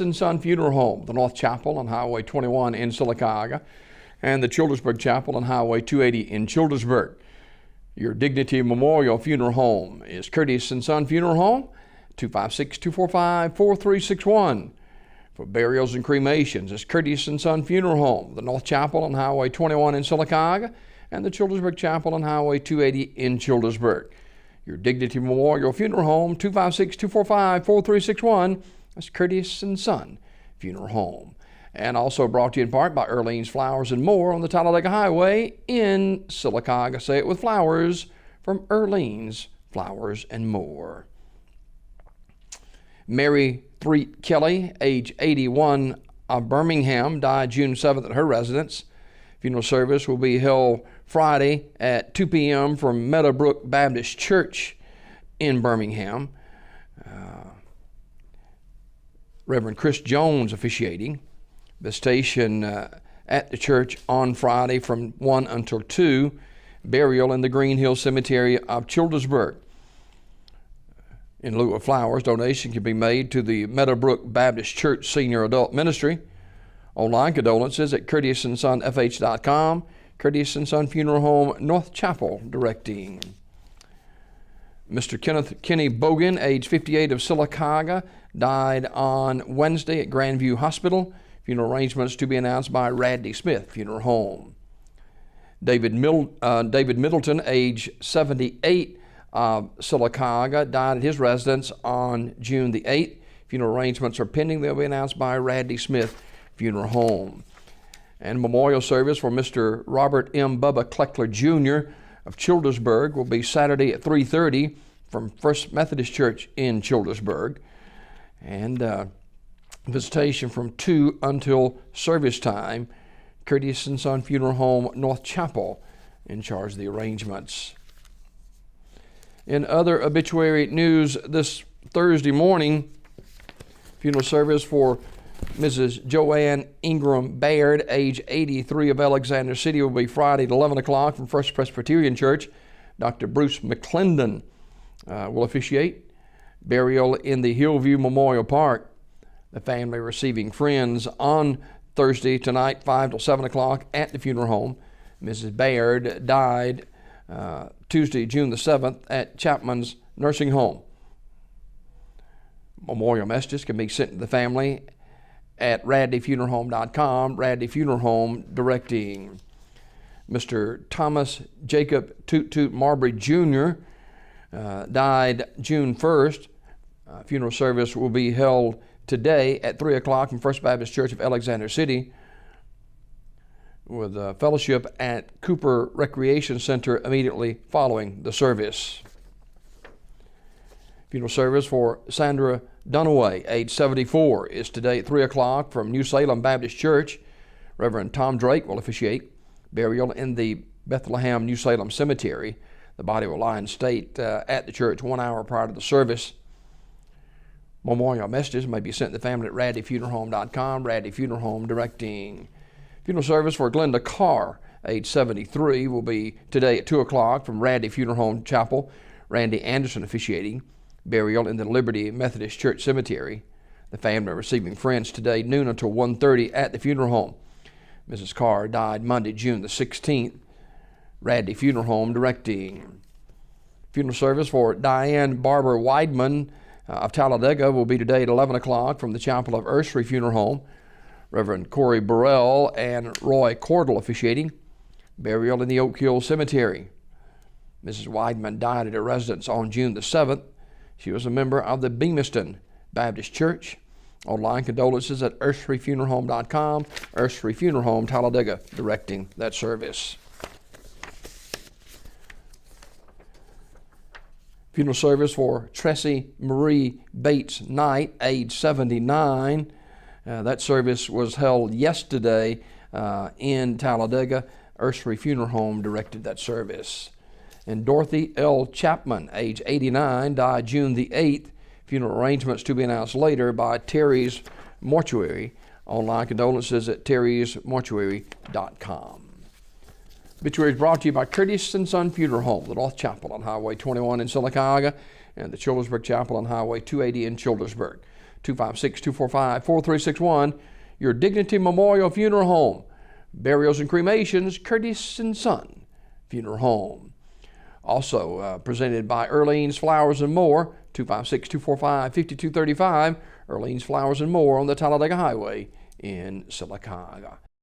Curtis and Son Funeral Home, the North Chapel on Highway 21 in Sylacauga, and the Childersburg Chapel on Highway 280 in Childersburg. Your Dignity Memorial Funeral Home is Curtis and Son Funeral Home, 256-245-4361. For burials and cremations, it's Curtis and Son Funeral Home, the North Chapel on Highway 21 in Sylacauga, and the Childersburg Chapel on Highway 280 in Childersburg. Your Dignity Memorial Funeral Home, 256-245-4361. That's Curtis and Son Funeral Home. And also brought to you in part by Earlene's Flowers and More on the Talladega Highway in Sylacauga. Say it with flowers, from Earlene's Flowers and More. Mary Threet Kelley, age 81, of Birmingham, died June 7th at her residence. Funeral service will be held Friday at 2 p.m. from Meadowbrook Baptist Church in Birmingham. Reverend Chris Jones officiating. Visitation at the church on Friday from 1 until 2. Burial in the Green Hill Cemetery of Childersburg. In lieu of flowers, donation can be made to the Meadowbrook Baptist Church Senior Adult Ministry. Online condolences at curtisandsonfh.com. Curtis and Son Funeral Home, North Chapel, directing. Mr. Kenneth Boggan, age 58, of Sylacauga, died on Wednesday at Grandview Hospital. Funeral arrangements to be announced by Radley Smith Funeral Home. David Middleton, age 78, of Sylacauga, died at his residence on June the 8th. Funeral arrangements are pending. They'll be announced by Radley Smith Funeral Home. And memorial service for Mr. Robert M. Bubba Cleckler Jr. of Childersburg will be Saturday at 3:30 from First Methodist Church in Childersburg. And visitation from 2 until service time. Curtis and Son Funeral Home, North Chapel, in charge of the arrangements. In other obituary news this Thursday morning, funeral service for Mrs. JoAnne Ingram Baird, age 83, of Alexander City, will be Friday at 11 o'clock from First Presbyterian Church. Dr. Bruce McClendon will officiate. Burial in the Hillview Memorial Park. The family receiving friends on Thursday tonight, 5 till 7 o'clock at the funeral home. Mrs. Baird died Tuesday, June the 7th at Chapman's nursing home. Memorial messages can be sent to the family at radleyfuneralhome.com. Radley Funeral Home directing. Mr. Thomas Jacob Toot Toot Marbury Jr. Died June 1st. Funeral service will be held today at 3 o'clock in First Baptist Church of Alexander City, with a fellowship at Cooper Recreation Center immediately following the service. Funeral service for Sandra Dunaway, age 74, is today at 3 o'clock from New Salem Baptist Church. Reverend Tom Drake will officiate. Burial in the Bethlehem New Salem Cemetery. The body will lie in state at the church 1 hour prior to the service. Memorial messages may be sent to the family at radleyfuneralhome.com. Radley Funeral Home directing. Funeral service for Glenda Karr, age 73, will be today at 2 o'clock from Radley Funeral Home Chapel. Randy Anderson officiating. Burial in the Liberty Methodist Church Cemetery. The family receiving friends today, noon until 1:30 at the funeral home. Mrs. Karr died Monday, June the 16th. Radley Funeral Home directing. Funeral service for Diane Barber Wideman of Talladega will be today at 11 o'clock from the Chapel of Ursary Funeral Home. Reverend Corey Burrell and Roy Cordell officiating. Burial in the Oak Hill Cemetery. Mrs. Wideman died at her residence on June the 7th. She was a member of the Beamiston Baptist Church. Online condolences at ursaryfuneralhome.com. Ursary Funeral Home, Talladega, directing that service. Funeral service for Tressie Marie Bates Knight, age 79. That service was held yesterday in Talladega. Ursary Funeral Home directed that service. And Dorothy L. Chapman, age 89, died June the 8th. Funeral arrangements to be announced later by Terry's Mortuary. Online condolences at terrysmortuary.com. Obituary is brought to you by Curtis and Son Funeral Home, the North Chapel on Highway 21 in Sylacauga, and the Childersburg Chapel on Highway 280 in Childersburg. 256-245-4361. Your Dignity Memorial Funeral Home. Burials and cremations, Curtis and Son Funeral Home. Also presented by Earlene's Flowers and More, 256-245-5235. Earlene's Flowers and More on the Talladega Highway in Sylacauga.